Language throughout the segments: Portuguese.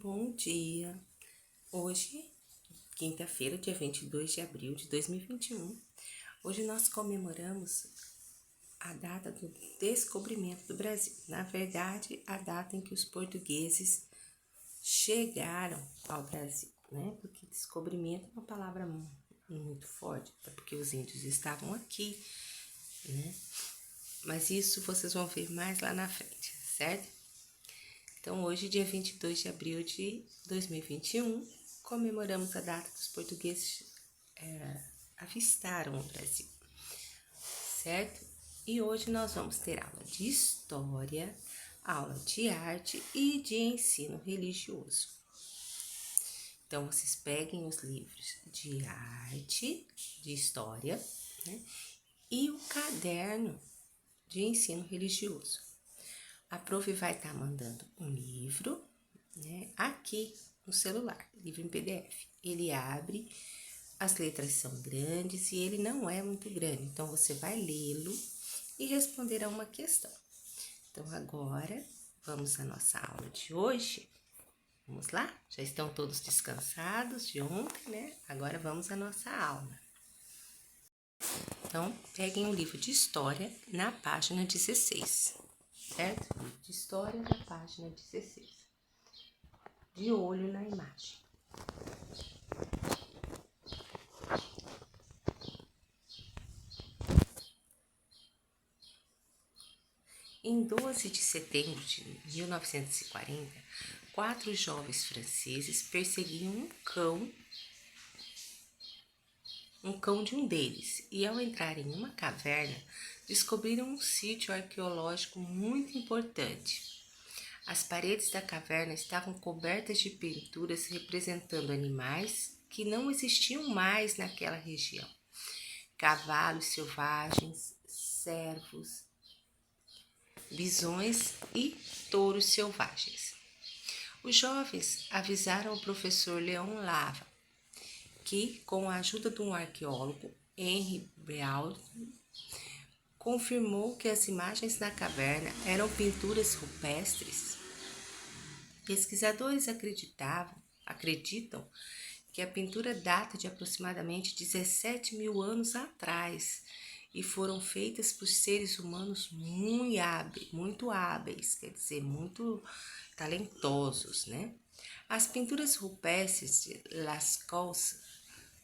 Bom dia! Hoje, quinta-feira, dia 22 de abril de 2021, hoje nós comemoramos a data do descobrimento do Brasil. Na verdade, a data em que os portugueses chegaram ao Brasil, né? Porque descobrimento é uma palavra muito forte, até porque os índios estavam aqui, né? Mas isso vocês vão ver mais lá na frente, certo? Então, hoje, dia 22 de abril de 2021, comemoramos a data que os portugueses avistaram o Brasil, certo? E hoje nós vamos ter aula de história, aula de arte e de ensino religioso. Então, vocês peguem os livros de arte, de história, né? E o caderno de ensino religioso. A prof vai estar mandando um livro, né, aqui no celular, livro em PDF. Ele abre, as letras são grandes e ele não é muito grande, então você vai lê-lo e responder a uma questão. Então agora vamos à nossa aula de hoje. Vamos lá? Já estão todos descansados de ontem, né? Agora vamos à nossa aula. Então, peguem o livro de história na página 16. Certo? De história da página 16. De olho na imagem. Em 12 de setembro de 1940, 4 jovens franceses perseguiam um cão de um deles, e ao entrar em uma caverna, descobriram um sítio arqueológico muito importante. As paredes da caverna estavam cobertas de pinturas representando animais que não existiam mais naquela região. Cavalos selvagens, cervos, bisões e touros selvagens. Os jovens avisaram o professor Leon Lava, que, com a ajuda de um arqueólogo, Henri Briand, confirmou que as imagens na caverna eram pinturas rupestres. Pesquisadores acreditam que a pintura data de aproximadamente 17 mil anos atrás e foram feitas por seres humanos muito hábeis, quer dizer, muito talentosos, né? As pinturas rupestres de Lascaux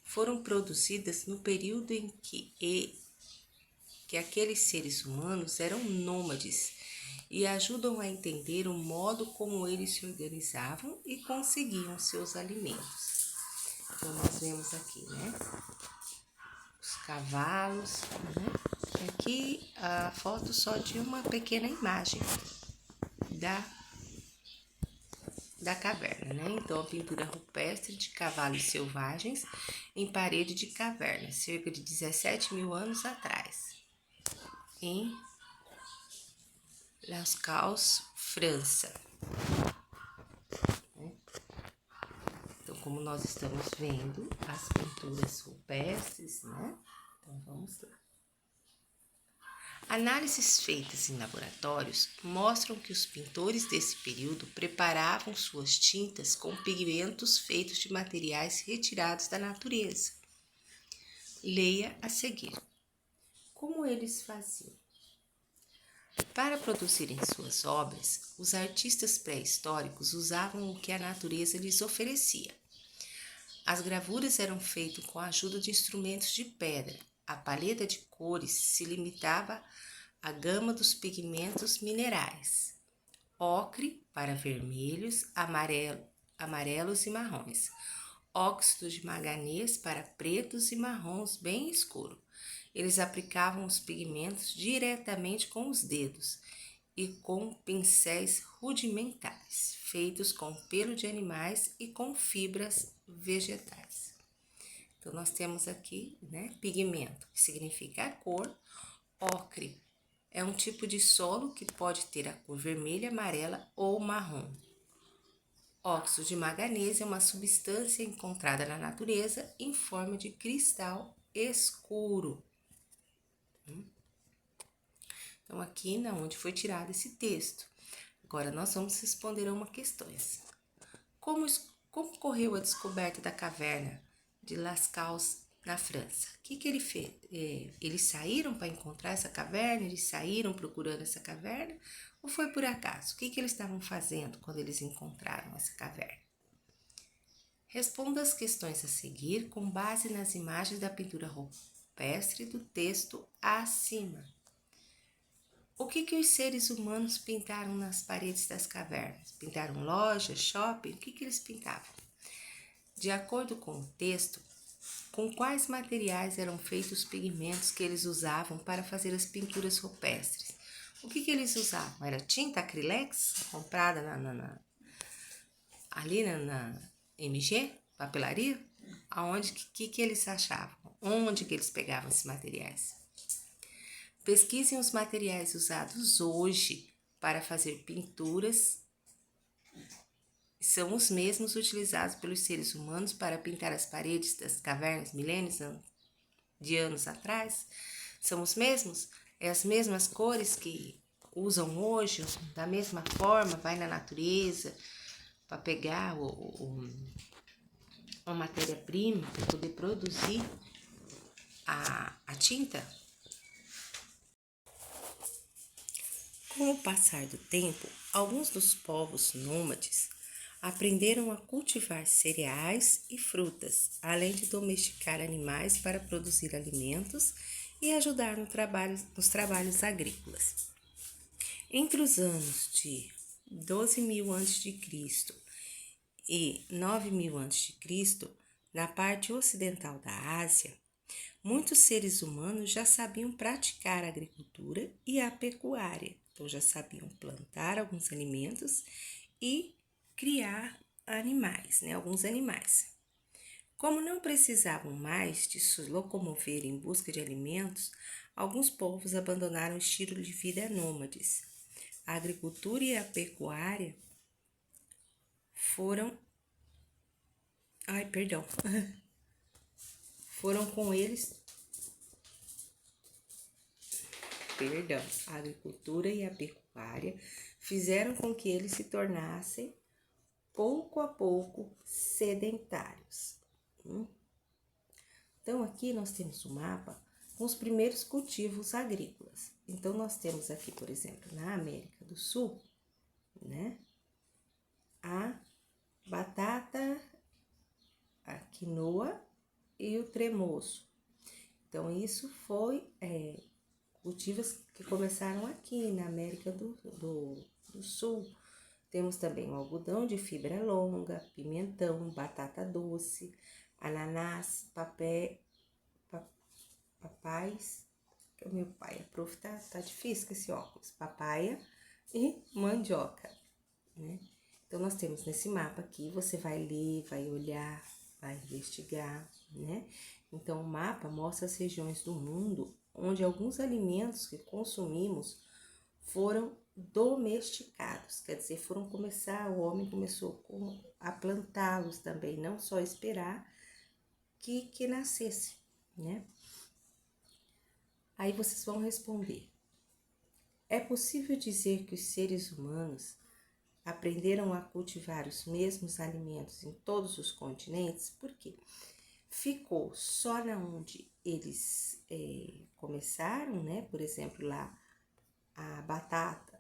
foram produzidas no período em que aqueles seres humanos eram nômades e ajudam a entender o modo como eles se organizavam e conseguiam seus alimentos. Então, nós vemos aqui, né? Os cavalos, né? Aqui a foto só de uma pequena imagem da caverna, né? Então, a pintura rupestre de cavalos selvagens em parede de caverna, cerca de 17 mil anos atrás, em Lascaux, França. Então, como nós estamos vendo as pinturas rupestres, né? Então, vamos lá. Análises feitas em laboratórios mostram que os pintores desse período preparavam suas tintas com pigmentos feitos de materiais retirados da natureza. Leia a seguir. Como eles faziam? Para produzirem suas obras, os artistas pré-históricos usavam o que a natureza lhes oferecia. As gravuras eram feitas com a ajuda de instrumentos de pedra. A paleta de cores se limitava à gama dos pigmentos minerais. Ocre para vermelhos, amarelos e marrons. Óxido de manganês para pretos e marrons bem escuros. Eles aplicavam os pigmentos diretamente com os dedos e com pincéis rudimentares, feitos com pelo de animais e com fibras vegetais. Então, nós temos aqui, né, pigmento, que significa a cor. Ocre é um tipo de solo que pode ter a cor vermelha, amarela ou marrom. Óxido de manganês é uma substância encontrada na natureza em forma de cristal escuro. Então, aqui onde foi tirado esse texto. Agora, nós vamos responder a uma questão. Como ocorreu a descoberta da caverna de Lascaux na França? O que ele fez? Eles saíram para encontrar essa caverna? Eles saíram procurando essa caverna? Ou foi por acaso? O que eles estavam fazendo quando eles encontraram essa caverna? Responda as questões a seguir com base nas imagens da pintura rupestre do texto acima. O que os seres humanos pintaram nas paredes das cavernas? Pintaram lojas, shopping? O que eles pintavam? De acordo com o texto, com quais materiais eram feitos os pigmentos que eles usavam para fazer as pinturas rupestres? O que eles usavam? Era tinta acrylex comprada ali na MG, papelaria? Aonde que eles achavam? Onde que eles pegavam esses materiais? Pesquisem os materiais usados hoje para fazer pinturas. São os mesmos utilizados pelos seres humanos para pintar as paredes das cavernas milênios de anos atrás? São os mesmos? É as mesmas cores que usam hoje? Da mesma forma, vai na natureza para pegar uma matéria-prima para poder produzir a tinta? Com o passar do tempo, alguns dos povos nômades aprenderam a cultivar cereais e frutas, além de domesticar animais para produzir alimentos e ajudar nos trabalhos agrícolas. Entre os anos de 12.000 a.C. e 9.000 a.C., na parte ocidental da Ásia, muitos seres humanos já sabiam praticar a agricultura e a pecuária, então já sabiam plantar alguns alimentos e criar animais, alguns animais. Como não precisavam mais de se locomover em busca de alimentos, alguns povos abandonaram o estilo de vida nômades. A agricultura e a pecuária foram com eles. A agricultura e a pecuária fizeram com que eles se tornassem, pouco a pouco, sedentários. Então, aqui nós temos um mapa com os primeiros cultivos agrícolas. Então, nós temos aqui, por exemplo, na América do Sul, a batata, a quinoa e o tremoço. Então, isso foi cultivos que começaram aqui na América do Sul. Temos também o algodão de fibra longa, pimentão, batata doce, ananás, papais, que o meu pai é prof, tá difícil com esse óculos, papaya e mandioca, Então, nós temos nesse mapa aqui, você vai ler, vai olhar, vai investigar, Então, o mapa mostra as regiões do mundo onde alguns alimentos que consumimos foram domesticados, quer dizer, o homem começou a plantá-los também, não só esperar que nascesse, Aí vocês vão responder: é possível dizer que os seres humanos aprenderam a cultivar os mesmos alimentos em todos os continentes? Por quê? Ficou só na onde eles começaram, Por exemplo, lá a batata,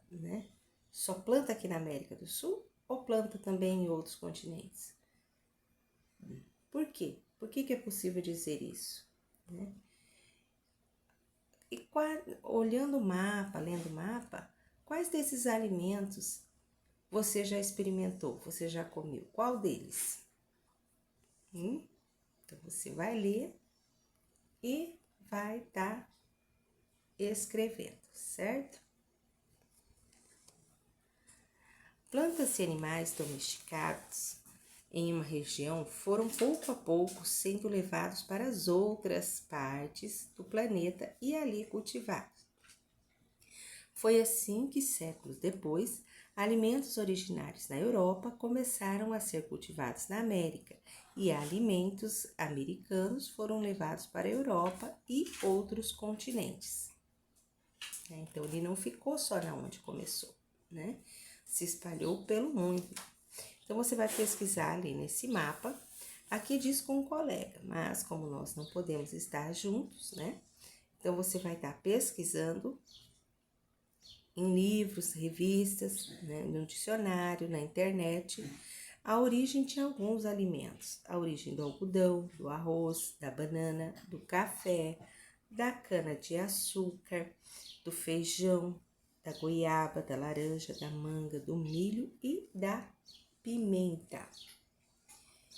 Só planta aqui na América do Sul ou planta também em outros continentes? Por quê? Por que é possível dizer isso? E olhando o mapa, lendo o mapa, quais desses alimentos você já experimentou, você já comeu? Qual deles? Então, você vai ler e vai estar escrevendo, certo? Plantas e animais domesticados em uma região foram pouco a pouco sendo levados para as outras partes do planeta e ali cultivados. Foi assim que, séculos depois, alimentos originários na Europa começaram a ser cultivados na América e alimentos americanos foram levados para a Europa e outros continentes. Então, ele não ficou só na onde começou, Se espalhou pelo mundo. Então, você vai pesquisar ali nesse mapa. Aqui diz com um colega, mas como nós não podemos estar juntos, né? Então, você vai estar pesquisando em livros, revistas, né, no dicionário, na internet, a origem de alguns alimentos. A origem do algodão, do arroz, da banana, do café, da cana-de-açúcar, do feijão, da goiaba, da laranja, da manga, do milho e da pimenta.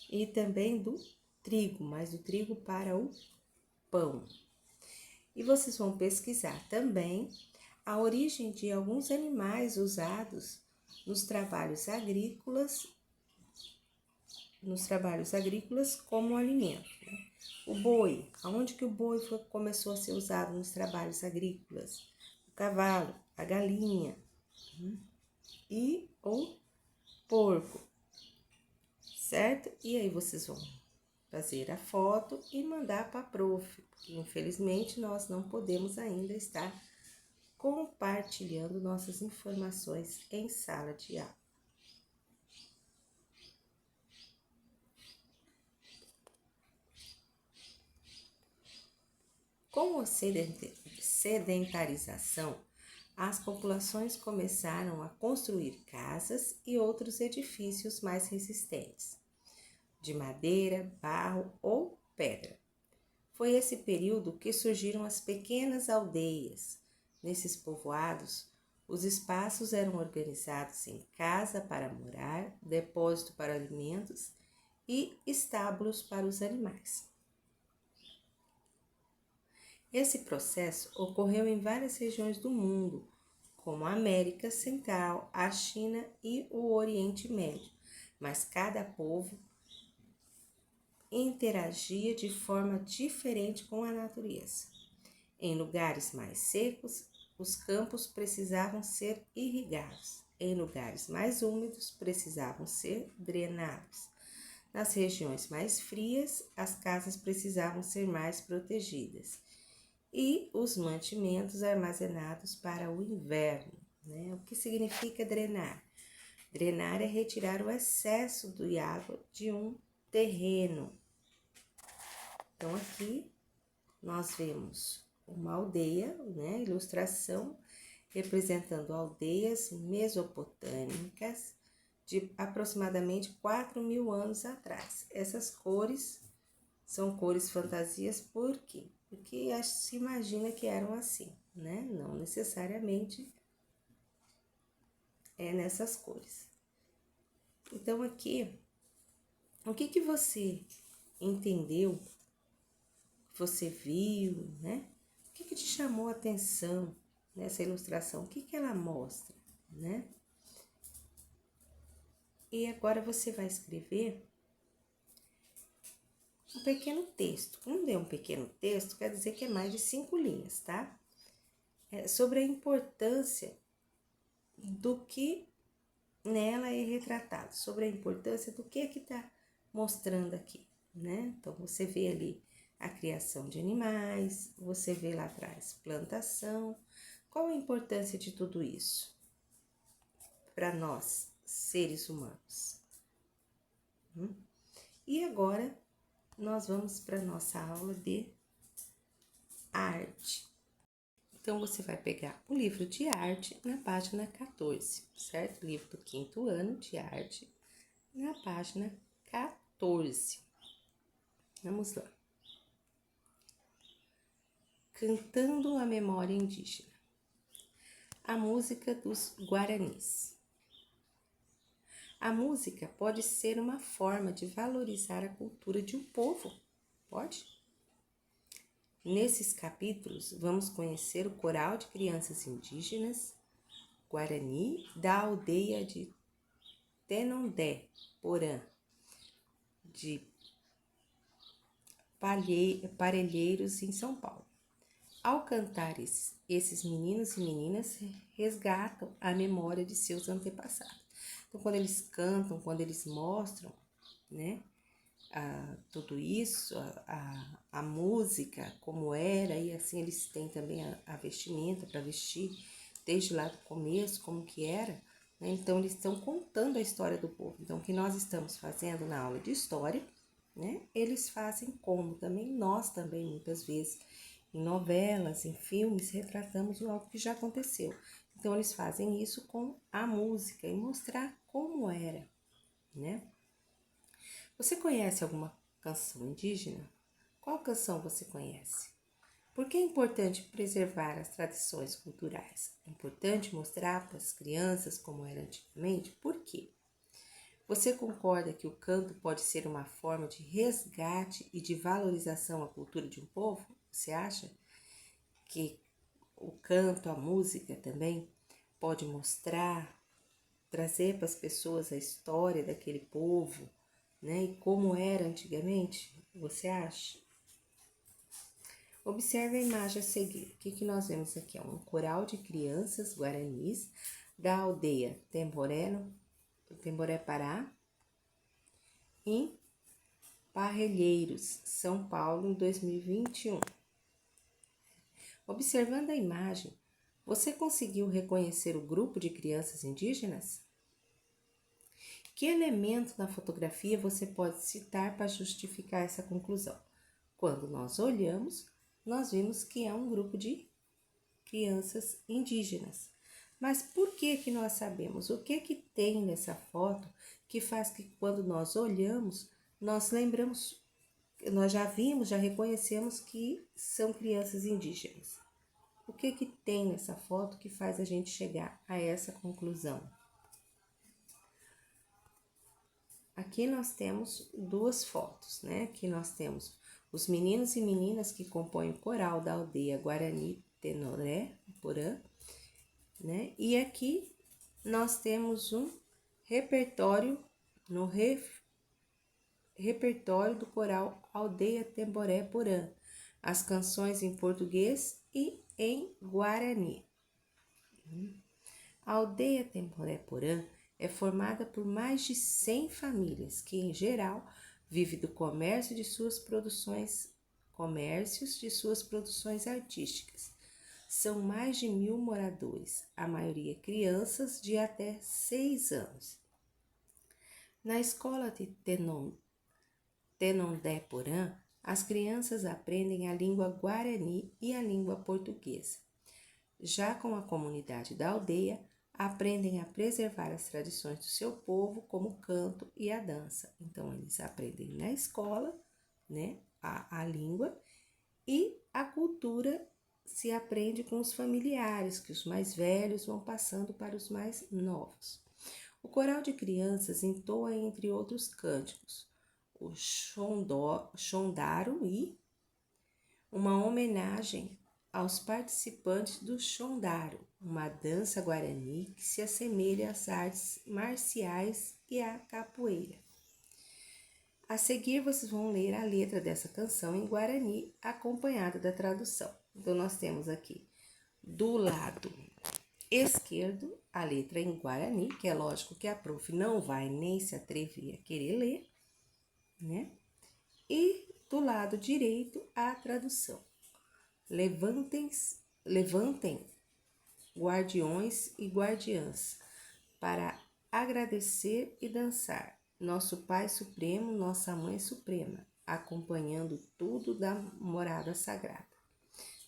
E também do trigo, mas do trigo para o pão. E vocês vão pesquisar também a origem de alguns animais usados nos trabalhos agrícolas como alimento. Né? O boi, aonde que o boi começou a ser usado nos trabalhos agrícolas? O cavalo, a galinha e o porco, certo? E aí vocês vão fazer a foto e mandar para a prof, porque infelizmente nós não podemos ainda estar compartilhando nossas informações em sala de aula. Com a sedentarização, as populações começaram a construir casas e outros edifícios mais resistentes, de madeira, barro ou pedra. Foi esse período que surgiram as pequenas aldeias. Nesses povoados, os espaços eram organizados em casa para morar, depósito para alimentos e estábulos para os animais. Esse processo ocorreu em várias regiões do mundo, como a América Central, a China e o Oriente Médio, mas cada povo interagia de forma diferente com a natureza. Em lugares mais secos, os campos precisavam ser irrigados. Em lugares mais úmidos, precisavam ser drenados. Nas regiões mais frias, as casas precisavam ser mais protegidas. E os mantimentos armazenados para o inverno. Né? O que significa drenar? Drenar é retirar o excesso de água de um terreno. Então, aqui nós vemos uma aldeia, né? Ilustração representando aldeias mesopotâmicas de aproximadamente 4.000 anos atrás. Essas cores são cores fantasias, por quê? Porque se imagina que eram assim, né? Não necessariamente é nessas cores. Então, aqui, o que você entendeu, você viu, né? O que te chamou a atenção nessa ilustração? O que ela mostra, né? E agora você vai escrever um pequeno texto. Quando é um pequeno texto, quer dizer que é mais de 5 linhas, tá? É sobre a importância do que nela é retratado, sobre a importância do que está mostrando aqui, né? Então, você vê ali a criação de animais, você vê lá atrás plantação. Qual a importância de tudo isso para nós, seres humanos? E agora, nós vamos para a nossa aula de arte. Então, você vai pegar o livro de arte na página 14, certo? Livro do 5º ano de arte, na página 14. Vamos lá. Cantando a memória indígena. A música dos Guaranis. A música pode ser uma forma de valorizar a cultura de um povo, pode? Nesses capítulos, vamos conhecer o coral de crianças indígenas Guarani da aldeia de Tenondé, Porã, de Parelheiros, em São Paulo. Ao cantar esses meninos e meninas resgatam a memória de seus antepassados. Então, quando eles cantam, quando eles mostram, né, tudo isso, a música, como era, e assim eles têm também a vestimenta para vestir, desde lá do começo, como que era, né? Então, eles estão contando a história do povo. Então, o que nós estamos fazendo na aula de história, né? Eles fazem como também, nós também, muitas vezes, em novelas, em filmes, retratamos algo que já aconteceu. Então, eles fazem isso com a música e mostrar como era, né? Você conhece alguma canção indígena? Qual canção você conhece? Por que é importante preservar as tradições culturais? É importante mostrar para as crianças como era antigamente? Por quê? Você concorda que o canto pode ser uma forma de resgate e de valorização à cultura de um povo? Você acha que o canto, a música também pode mostrar, trazer para as pessoas a história daquele povo, né? E como era antigamente? Você acha? Observe a imagem a seguir. O que nós vemos aqui? É um coral de crianças guaranis da aldeia Temboré, Pará, em Parrelheiros, São Paulo, em 2021. Observando a imagem, você conseguiu reconhecer o grupo de crianças indígenas? Que elemento na fotografia você pode citar para justificar essa conclusão? Quando nós olhamos, nós vimos que é um grupo de crianças indígenas. Mas por que nós sabemos? O que tem nessa foto que faz que quando nós olhamos, nós lembramos, nós já vimos, já reconhecemos que são crianças indígenas? O que tem nessa foto que faz a gente chegar a essa conclusão? Aqui nós temos duas fotos, né? Aqui nós temos os meninos e meninas que compõem o coral da aldeia Guarani Tenoré, Porã, né? E aqui nós temos um repertório repertório do coral Aldeia Temboré Porã, as canções em português e em guarani. A aldeia Temboré Porã é formada por mais de 100 famílias que, em geral, vivem do comércio de suas produções artísticas. São mais de 1.000 moradores, a maioria crianças de até 6 anos. Na escola de Tenondé Porã, as crianças aprendem a língua guarani e a língua portuguesa. Já com a comunidade da aldeia, aprendem a preservar as tradições do seu povo, como o canto e a dança. Então, eles aprendem na escola, né, a língua, e a cultura se aprende com os familiares, que os mais velhos vão passando para os mais novos. O coral de crianças entoa, entre outros cânticos, o Chondaro e uma homenagem aos participantes do Chondaro, uma dança guarani que se assemelha às artes marciais e à capoeira. A seguir, vocês vão ler a letra dessa canção em guarani, acompanhada da tradução. Então, nós temos aqui, do lado esquerdo, a letra em guarani, que é lógico que a prof não vai nem se atrever a querer ler, né? E do lado direito, a tradução. Levantem, guardiões e guardiãs, para agradecer e dançar. Nosso Pai Supremo, nossa Mãe Suprema, acompanhando tudo da morada sagrada.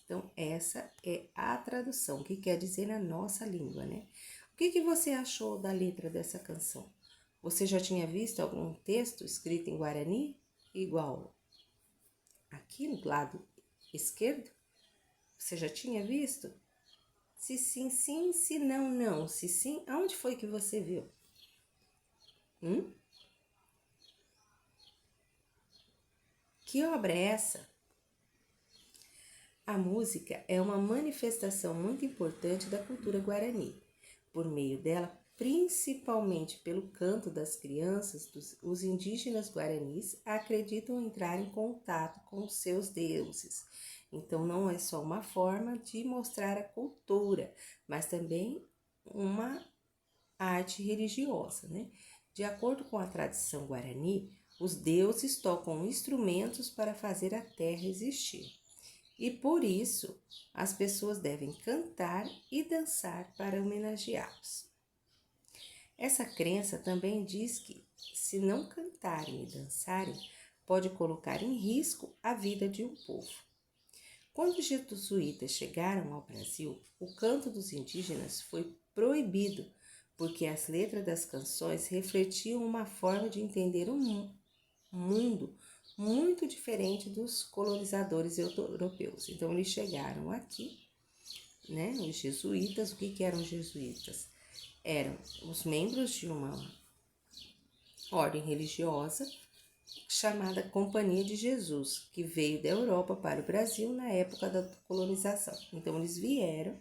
Então, essa é a tradução, que quer dizer na nossa língua, né? O que você achou da letra dessa canção? Você já tinha visto algum texto escrito em guarani igual aqui no lado esquerdo? Você já tinha visto? Se sim, sim, se não, não. Se sim, aonde foi que você viu? Que obra é essa? A música é uma manifestação muito importante da cultura guarani. Por meio dela, principalmente pelo canto das crianças, os indígenas guaranis acreditam entrar em contato com os seus deuses. Então, não é só uma forma de mostrar a cultura, mas também uma arte religiosa, né? De acordo com a tradição guarani, os deuses tocam instrumentos para fazer a terra existir. E por isso, as pessoas devem cantar e dançar para homenageá-los. Essa crença também diz que, se não cantarem e dançarem, pode colocar em risco a vida de um povo. Quando os jesuítas chegaram ao Brasil, o canto dos indígenas foi proibido, porque as letras das canções refletiam uma forma de entender o mundo muito diferente dos colonizadores europeus. Então, eles chegaram aqui, né? Os jesuítas, o que eram os jesuítas? Eram os membros de uma ordem religiosa chamada Companhia de Jesus, que veio da Europa para o Brasil na época da colonização. Então, eles vieram,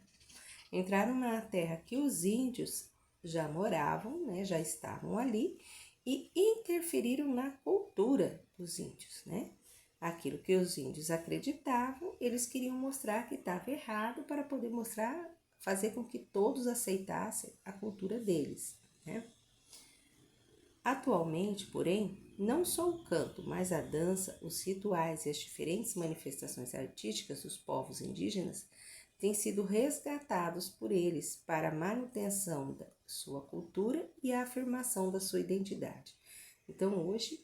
entraram na terra que os índios já moravam, né, já estavam ali, e interferiram na cultura dos índios, né? Aquilo que os índios acreditavam, eles queriam mostrar que estava errado para poder mostrar, fazer com que todos aceitassem a cultura deles, né? Atualmente, porém, não só o canto, mas a dança, os rituais e as diferentes manifestações artísticas dos povos indígenas têm sido resgatados por eles para a manutenção da sua cultura e a afirmação da sua identidade. Então, hoje,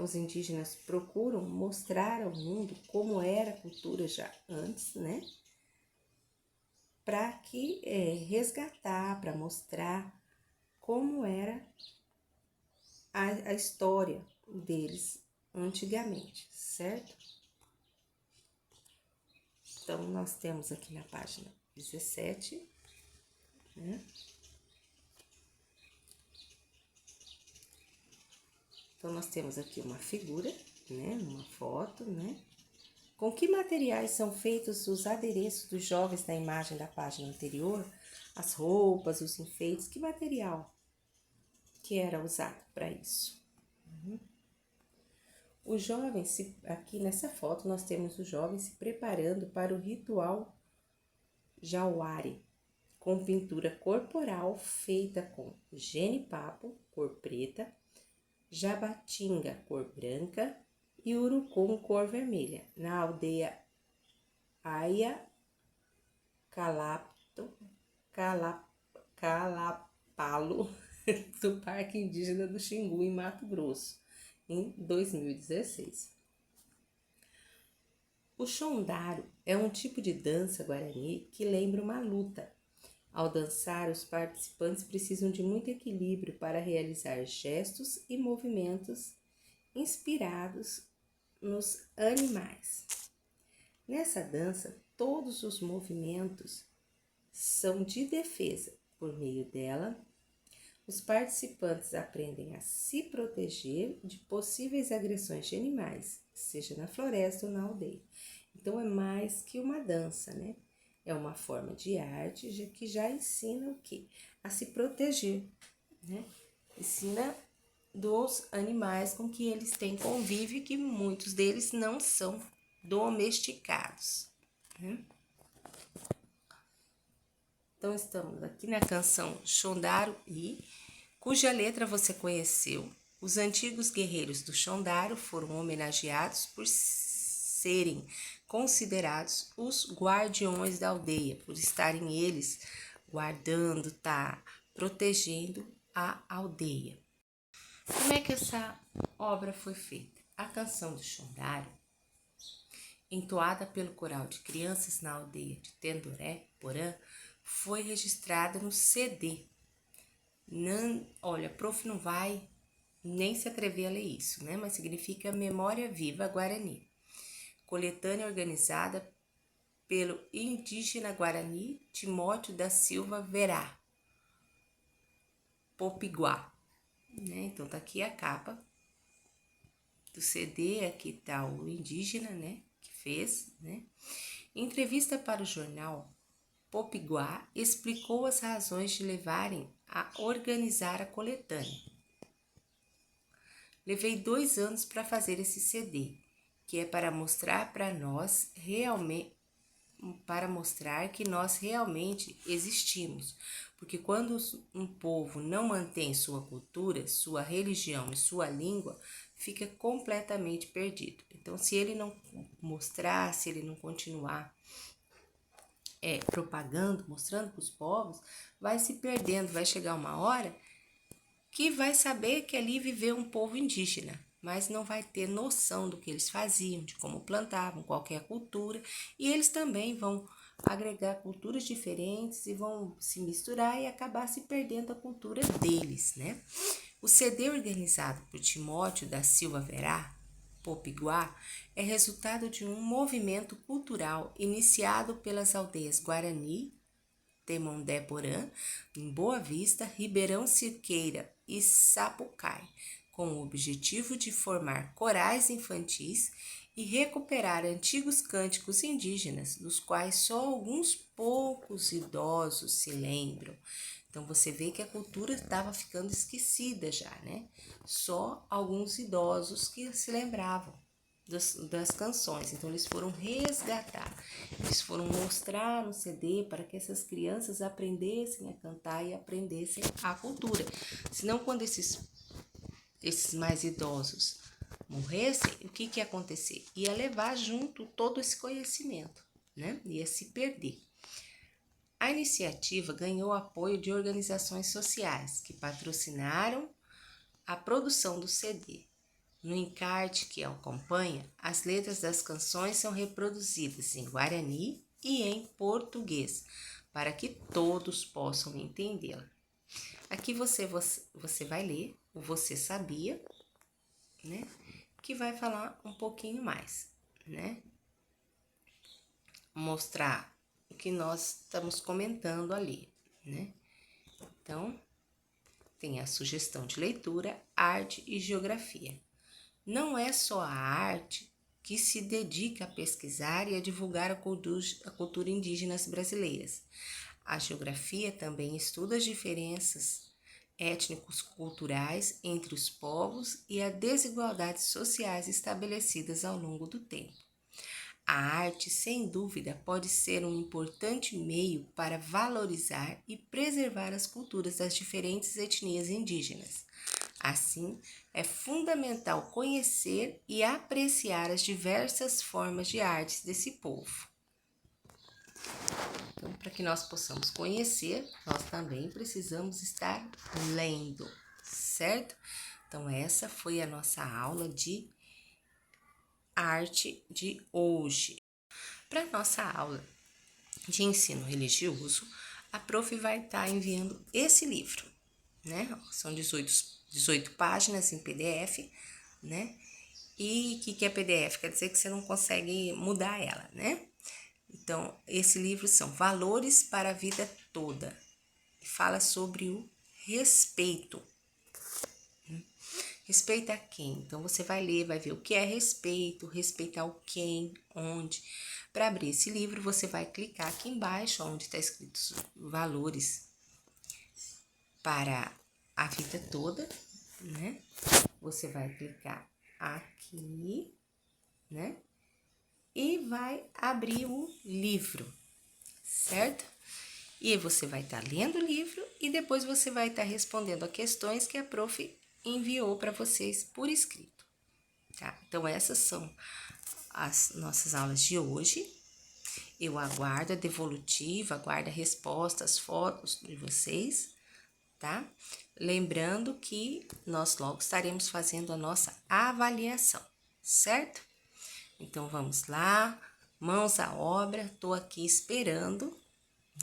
os indígenas procuram mostrar ao mundo como era a cultura já antes, né? Para que resgatar, para mostrar como era a história deles antigamente, certo? Então, nós temos aqui na página 17, né? Então, nós temos aqui uma figura, né? Uma foto, né? Com que materiais são feitos os adereços dos jovens da imagem da página anterior? As roupas, os enfeites, que material que era usado para isso? Os jovens, aqui nessa foto, nós temos os jovens se preparando para o ritual jauari, com pintura corporal feita com genipapo, cor preta, jabatinga, cor branca, e urucum, cor vermelha, na aldeia Aia Calapalo, do Parque Indígena do Xingu, em Mato Grosso, em 2016. O chondaro é um tipo de dança guarani que lembra uma luta. Ao dançar, os participantes precisam de muito equilíbrio para realizar gestos e movimentos inspirados nos animais. Nessa dança, todos os movimentos são de defesa. Por meio dela, os participantes aprendem a se proteger de possíveis agressões de animais, seja na floresta ou na aldeia. Então, é mais que uma dança, né? É uma forma de arte que já ensina o quê? A se proteger, né? Ensina dos animais com que eles têm convívio, que muitos deles não são domesticados, né? Então, estamos aqui na canção Chondaro I, cuja letra você conheceu. Os antigos guerreiros do Chondaro foram homenageados por serem considerados os guardiões da aldeia, por estarem eles guardando, protegendo a aldeia. Como é que essa obra foi feita? A canção do Chondaro, entoada pelo coral de crianças na aldeia de Tendoré, Porã, foi registrada no CD. Olha, prof não vai nem se atrever a ler isso, né? Mas significa Memória Viva Guarani. Coletânea organizada pelo indígena Guarani Timóteo da Silva Verá, Popiguá, né? Então tá aqui a capa do CD, aqui tá o indígena, né, que fez, né? Em entrevista para o jornal, Popiguá explicou as razões de levarem a organizar a coletânea. Levei 2 anos para fazer esse CD, que é para mostrar que nós realmente existimos. Porque quando um povo não mantém sua cultura, sua religião e sua língua, fica completamente perdido. Então, se ele não mostrar, se ele não continuar propagando, mostrando para os povos, vai se perdendo, vai chegar uma hora que vai saber que ali viveu um povo indígena, mas não vai ter noção do que eles faziam, de como plantavam, qualquer cultura, e eles também vão agregar culturas diferentes e vão se misturar e acabar se perdendo a cultura deles, né? O CD organizado por Timóteo da Silva Verá, Popiguá, é resultado de um movimento cultural iniciado pelas aldeias Guarani, Temondé-Porã, em Boa Vista, Ribeirão Cirqueira e Sapucai, com o objetivo de formar corais infantis e recuperar antigos cânticos indígenas, dos quais só alguns poucos idosos se lembram. Então você vê que a cultura estava ficando esquecida já, né? Só alguns idosos que se lembravam das canções. Então eles foram resgatar, eles foram mostrar no CD para que essas crianças aprendessem a cantar e aprendessem a cultura. Senão, quando esses mais idosos morressem, o que ia acontecer? Ia levar junto todo esse conhecimento, né? Ia se perder. A iniciativa ganhou apoio de organizações sociais que patrocinaram a produção do CD. No encarte que acompanha, as letras das canções são reproduzidas em guarani e em português, para que todos possam entendê-la. Aqui você vai ler o Você Sabia, né? Que vai falar um pouquinho mais, né? Mostrar o que nós estamos comentando ali, né? Então, tem a sugestão de leitura, arte e geografia. Não é só a arte que se dedica a pesquisar e a divulgar a cultura indígenas brasileiras. A geografia também estuda as diferenças étnicos culturais entre os povos e as desigualdades sociais estabelecidas ao longo do tempo. A arte, sem dúvida, pode ser um importante meio para valorizar e preservar as culturas das diferentes etnias indígenas. Assim, é fundamental conhecer e apreciar as diversas formas de artes desse povo. Então, para que nós possamos conhecer, nós também precisamos estar lendo, certo? Então, essa foi a nossa aula de arte de hoje. Para nossa aula de ensino religioso, a prof vai estar enviando esse livro, né? São 18 páginas em PDF, né? E o que é PDF? Quer dizer que você não consegue mudar ela, né? Então, esse livro são Valores para a Vida Toda. Fala sobre o respeito. Respeita quem? Então, você vai ler, vai ver o que é respeito, respeitar o quem, onde. Para abrir esse livro, você vai clicar aqui embaixo, onde está escrito Valores para a Vida Toda, né? Você vai clicar aqui, né? E vai abrir o livro, certo? E você vai estar lendo o livro e depois você vai estar respondendo a questões que a prof enviou para vocês por escrito, tá? Então, essas são as nossas aulas de hoje. Eu aguardo a devolutiva, aguardo a resposta, as fotos de vocês, tá? Lembrando que nós logo estaremos fazendo a nossa avaliação, certo? Então, vamos lá, mãos à obra, estou aqui esperando,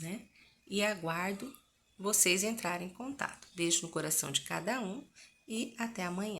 né? E aguardo vocês entrarem em contato. Beijo no coração de cada um e até amanhã.